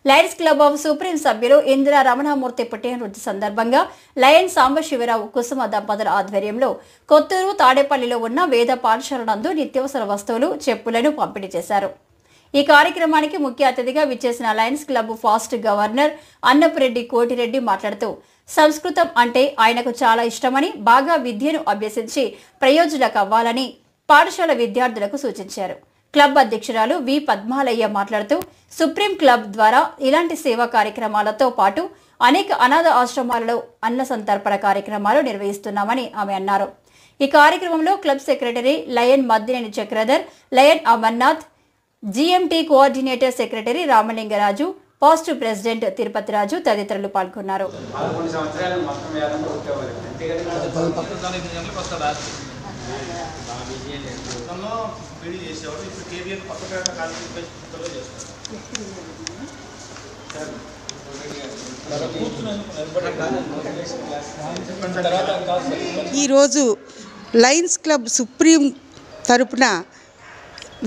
Lions club of supreme సభ్యులు ఇందిరా రమణమూర్తి పుట్టినరోజు సందర్భంగా లయన్స్ సాంబశివరావు కుసుమ దంపతుల ఆధ్వర్యంలో కొత్తూరు తాడేపల్లిలో ఉన్న వేద పాఠశాల నందు నిత్యావసర వస్తువులు చెప్పులను పంపిణీ చేశారు. ఈ కార్యక్రమానికి ముఖ్య అతిథిగా విచ్చేసిన Lions club fast governor Annapureddy Koti Reddy మాట్లాడుతూ సంస్కృతం అంటే ఆయనకు చాలా ఇష్టమని, బాగా విద్యను అభ్యసించి ప్రయోజకులకు అవ్వాలని పాఠశాల విద్యార్థులకు సూచించారు. క్లబ్ అధ్యక్షురాలు వి పద్మాలయ్య మాట్లాడుతూ సుప్రీం క్లబ్ ద్వారా ఇలాంటి సేవా కార్యక్రమాలతో పాటు అనేక అనాథ ఆశ్రమాలలో అన్న సంతర్పణ కార్యక్రమాలు నిర్వహిస్తున్నామని ఆమె అన్నారు. ఈ కార్యక్రమంలో club secretary lion Maddineni Chakradhar, lion Amarnath, GMT coordinator secretary Ramalingaraju, past president Tirupati Raju తదితరులు పాల్గొన్నారు. ఈరోజు లయన్స్ క్లబ్ సుప్రీం తరపున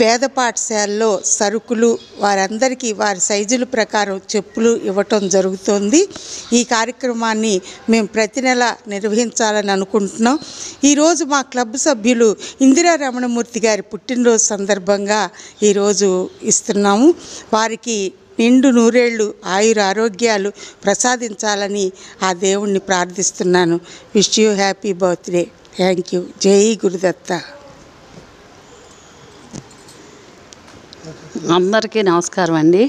వేద పాఠశాలలో సరుకులు వారందరికీ వారి సైజుల ప్రకారం చెప్పులు ఇవ్వటం జరుగుతుంది. ఈ కార్యక్రమాన్ని మేము ప్రతి నెల నిర్వహించాలని అనుకుంటున్నాం. ఈరోజు మా క్లబ్ సభ్యులు ఇందిరా రమణమూర్తి గారి పుట్టినరోజు సందర్భంగా ఈరోజు ఇస్తున్నాము. వారికి నిండు నూరేళ్లు ఆయుర ఆరోగ్యాలు ప్రసాదించాలని ఆ దేవుణ్ణి ప్రార్థిస్తున్నాను. Wish you happy birthday. Thank you. జై గురుదత్త. అందరికీ నమస్కారం అండి.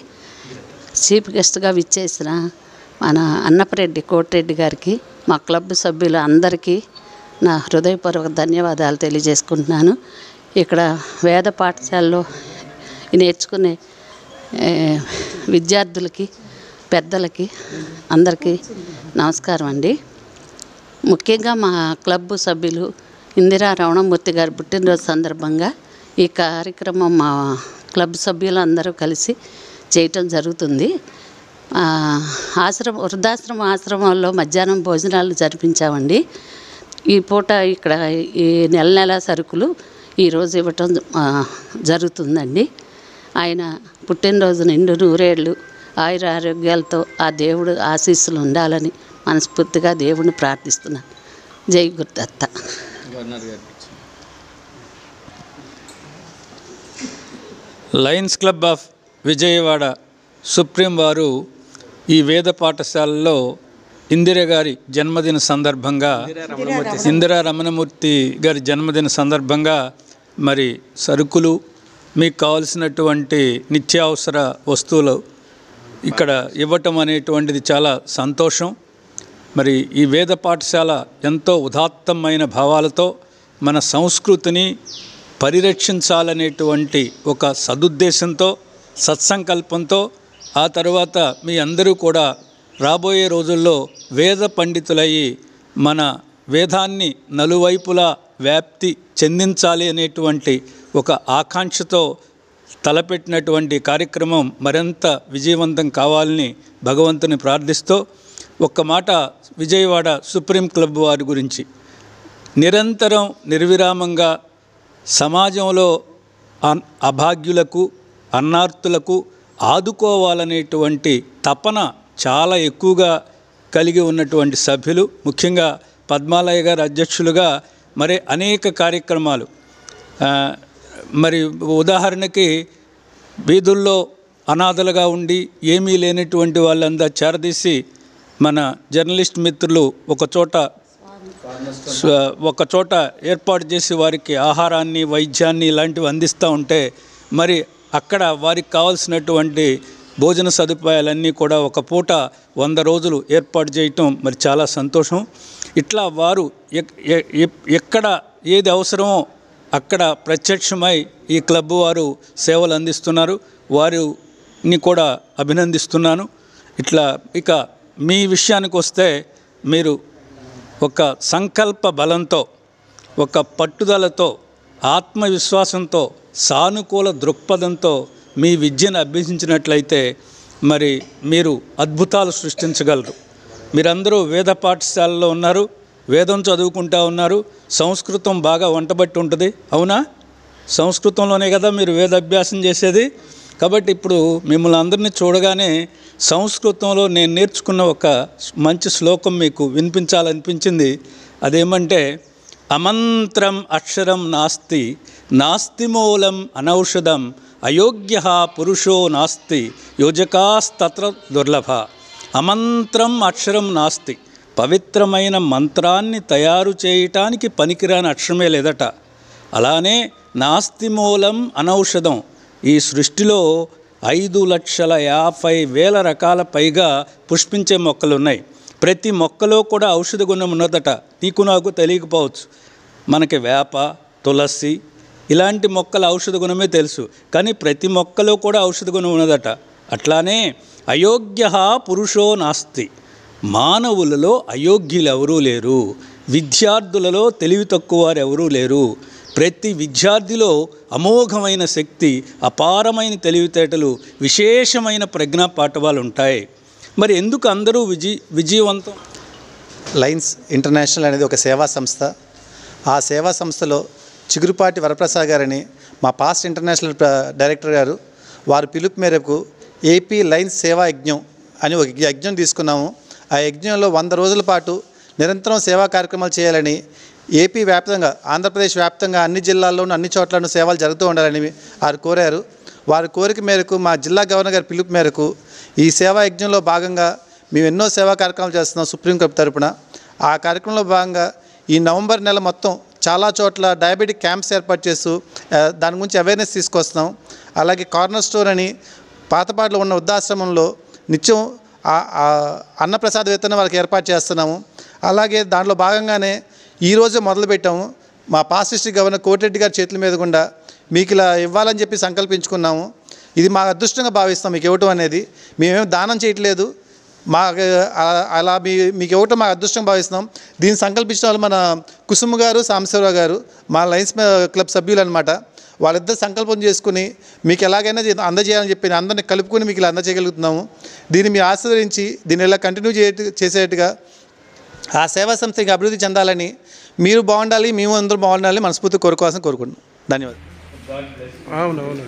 చీఫ్ గెస్ట్గా విచ్చేసిన మన అన్నపురెడ్డి కోటిరెడ్డి గారికి, మా క్లబ్ సభ్యులు అందరికీ నా హృదయపూర్వక ధన్యవాదాలు తెలియజేసుకుంటున్నాను. ఇక్కడ వేద పాఠశాలలో నేర్చుకునే విద్యార్థులకి, పెద్దలకి అందరికీ నమస్కారం అండి. ముఖ్యంగా మా క్లబ్ సభ్యులు ఇందిరా రమణమూర్తి గారి పుట్టినరోజు సందర్భంగా ఈ కార్యక్రమం మా క్లబ్ సభ్యులు అందరూ కలిసి చేయటం జరుగుతుంది. వృద్ధాశ్రమ ఆశ్రమాల్లో మధ్యాహ్నం భోజనాలు జరిపించామండి. ఈ పూట ఇక్కడ ఈ నెల సరుకులు ఈరోజు ఇవ్వటం జరుగుతుందండి. ఆయన పుట్టినరోజు నిండు నూరేళ్ళు ఆయుర ఆరోగ్యాలతో ఆ దేవుడు ఆశీస్సులు ఉండాలని మనస్ఫూర్తిగా దేవుడిని ప్రార్థిస్తున్నాను. జై Gurudatta. Lions club of Vijayawada supreme వారు ఈ వేద పాఠశాలలో ఇందిరా గారి జన్మదిన సందర్భంగా, ఇందిరా రమణమూర్తి గారి జన్మదిన సందర్భంగా మరి సరుకులు, మీకు కావలసినటువంటి నిత్యావసర వస్తువులు ఇక్కడ ఇవ్వటం అనేటువంటిది చాలా సంతోషం. మరి ఈ వేద పాఠశాల ఎంతో ఉదాత్తమైన భావాలతో మన సంస్కృతిని పరిరక్షించాలనేటువంటి ఒక సదుద్దేశంతో, సత్సంకల్పంతో, ఆ తర్వాత మీ అందరూ కూడా రాబోయే రోజుల్లో వేద పండితులయ్యి మన వేదాన్ని నలువైపులా వ్యాప్తి చెందించాలి అనేటువంటి ఒక ఆకాంక్షతో తలపెట్టినటువంటి కార్యక్రమం మరింత విజయవంతం కావాలని భగవంతుని ప్రార్థిస్తూ, ఒక్క మాట విజయవాడ సుప్రీం క్లబ్ వారి గురించి, నిరంతరం నిర్విరామంగా సమాజంలో అభాగ్యులకు, అన్నార్తులకు ఆదుకోవాలనేటువంటి తపన చాలా ఎక్కువగా కలిగి ఉన్నటువంటి సభ్యులు, ముఖ్యంగా పద్మాలయ్య గారు అధ్యక్షులుగా మరి అనేక కార్యక్రమాలు, మరి ఉదాహరణకి వీధుల్లో అనాథలుగా ఉండి ఏమీ లేనటువంటి వాళ్ళంతా చేరదీసి మన జర్నలిస్ట్ మిత్రులు ఒక చోట ఏర్పాటు చేసి వారికి ఆహారాన్ని, వైద్యాన్ని ఇలాంటివి అందిస్తూ ఉంటే మరి అక్కడ వారికి కావాల్సినటువంటి భోజన సదుపాయాలన్నీ కూడా ఒక పూట 100 రోజులు ఏర్పాటు చేయటం మరి చాలా సంతోషం. ఇట్లా వారు ఎక్కడ ఏది అవసరమో అక్కడ ప్రత్యక్షమై ఈ క్లబ్ వారు సేవలు అందిస్తున్నారు. వారిని కూడా అభినందిస్తున్నాను. ఇట్లా ఇక మీ విషయానికి వస్తే, మీరు ఒక సంకల్ప బలంతో, ఒక పట్టుదలతో, ఆత్మవిశ్వాసంతో, సానుకూల దృక్పథంతో మీ విద్యను అభ్యసించినట్లయితే మరి మీరు అద్భుతాలు సృష్టించగలరు. మీరందరూ వేద పాఠశాలలో ఉన్నారు, వేదం చదువుకుంటూ ఉన్నారు, సంస్కృతం బాగా వంటబట్టి ఉంటుంది, అవునా? సంస్కృతంలోనే కదా మీరు వేదాభ్యాసం చేసేది. కాబట్టి ఇప్పుడు మిమ్మల్ని అందరినీ చూడగానే సంస్కృతంలో నేను నేర్చుకున్న ఒక మంచి శ్లోకం మీకు వినిపించాలనిపించింది. అదేమంటే, అమంత్రం అక్షరం నాస్తి, నాస్తి మూలం అనౌషధం, అయోగ్య పురుషో నాస్తి, యోజకాస్తత్ర దుర్లభ. అమంత్రం అక్షరం నాస్తి, పవిత్రమైన మంత్రాన్ని తయారు చేయటానికి పనికిరాని అక్షరమే లేదట. అలానే నాస్తి మూలం అనౌషధం, ఈ సృష్టిలో 5,50,000 రకాల పైగా పుష్పించే మొక్కలు ఉన్నాయి. ప్రతి మొక్కలో కూడా ఔషధ గుణం ఉన్నదట. నీకు నాకు తెలియకపోవచ్చు. మనకి వేప, తులసి ఇలాంటి మొక్కల ఔషధ గుణమే తెలుసు, కానీ ప్రతి మొక్కలో కూడా ఔషధ గుణం ఉన్నదట. అట్లానే అయోగ్య పురుషో నాస్తి, మానవులలో అయోగ్యులు ఎవరూ లేరు, విద్యార్థులలో తెలివి తక్కువ వారు ఎవరూ లేరు. ప్రతి విద్యార్థిలో అమోఘమైన శక్తి, అపారమైన తెలివితేటలు, విశేషమైన ప్రజ్ఞా పాఠవాలు ఉంటాయి. మరి ఎందుకు అందరూ విజయవంతం? లయన్స్ ఇంటర్నేషనల్ అనేది ఒక సేవా సంస్థ. ఆ సేవా సంస్థలో చిగురుపాటి వరప్రసాద్ గారని మా పాస్ట్ ఇంటర్నేషనల్ డైరెక్టర్ గారు, వారి పిలుపు మేరకు ఏపీ లయన్స్ సేవా యజ్ఞం అని ఒక యజ్ఞం తీసుకున్నాము. ఆ యజ్ఞంలో 100 రోజుల పాటు నిరంతరం సేవా కార్యక్రమాలు చేయాలని, ఏపీ వ్యాప్తంగా, ఆంధ్రప్రదేశ్ వ్యాప్తంగా అన్ని జిల్లాల్లోనూ అన్ని చోట్లను సేవలు జరుగుతూ ఉండాలని వారు కోరారు. వారి కోరిక మేరకు మా జిల్లా గవర్నర్ గారి పిలుపు మేరకు ఈ సేవా యజ్ఞంలో భాగంగా మేము ఎన్నో సేవా కార్యక్రమాలు చేస్తున్నాం సుప్రీంకోర్టు తరపున. ఆ కార్యక్రమంలో భాగంగా ఈ నవంబర్ నెల మొత్తం చాలా చోట్ల డయాబెటిక్ క్యాంప్స్ ఏర్పాటు చేస్తూ దాని గురించి అవేర్నెస్ తీసుకొస్తున్నాం. అలాగే కార్నర్ స్టోర్ అని పాతపాడులో ఉన్న వృద్ధాశ్రమంలో నిత్యం అన్నప్రసాద వితరణ వాళ్ళకి ఏర్పాటు చేస్తున్నాము. అలాగే దాంట్లో భాగంగానే ఈరోజే మొదలుపెట్టాము. మా పాస్ట్ డిస్ట్రిక్ట్ గవర్నర్ కోటిరెడ్డి గారి చేతుల మీద గుండా మీకు ఇలా ఇవ్వాలని చెప్పి సంకల్పించుకున్నాము. ఇది మా అదృష్టంగా భావిస్తాం మీకు ఇవ్వటం అనేది. మేమేం దానం చేయట్లేదు, అలా మీకు ఇవ్వటం మా అదృష్టంగా భావిస్తున్నాం. దీన్ని సంకల్పించిన వాళ్ళు మన కుసుమ గారు, సాంబశివరావు గారు, మా లయన్స్ క్లబ్ సభ్యులు అనమాట. వాళ్ళిద్దరు సంకల్పం చేసుకుని మీకు ఎలాగైనా అందజేయాలని చెప్పి అందరినీ కలుపుకొని మీకు ఇలా అందజేయగలుగుతున్నాము. దీన్ని మీరు ఆశీర్వదించి దీన్ని ఇలా కంటిన్యూ చేసేట్టుగా ఆ సేవా సంస్థ ఇంకా అభివృద్ధి చెందాలని, మీరు బాగుండాలి, మేము అందరూ బాగుండాలి మనస్ఫూర్తి కోరుకోవాల్సిన కోరుకుంటున్నాం. ధన్యవాదాలు. అవునవును.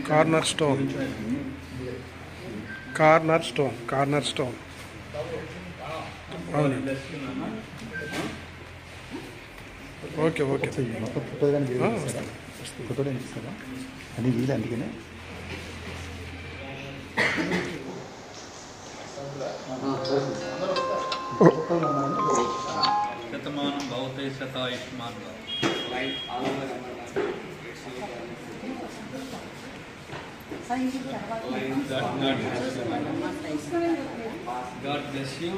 కార్నర్ స్టోన్ అవునండి. ఓకే అని వీలు అందుకనే శతమానం భవతే శతాయుష్మాన్. God bless you.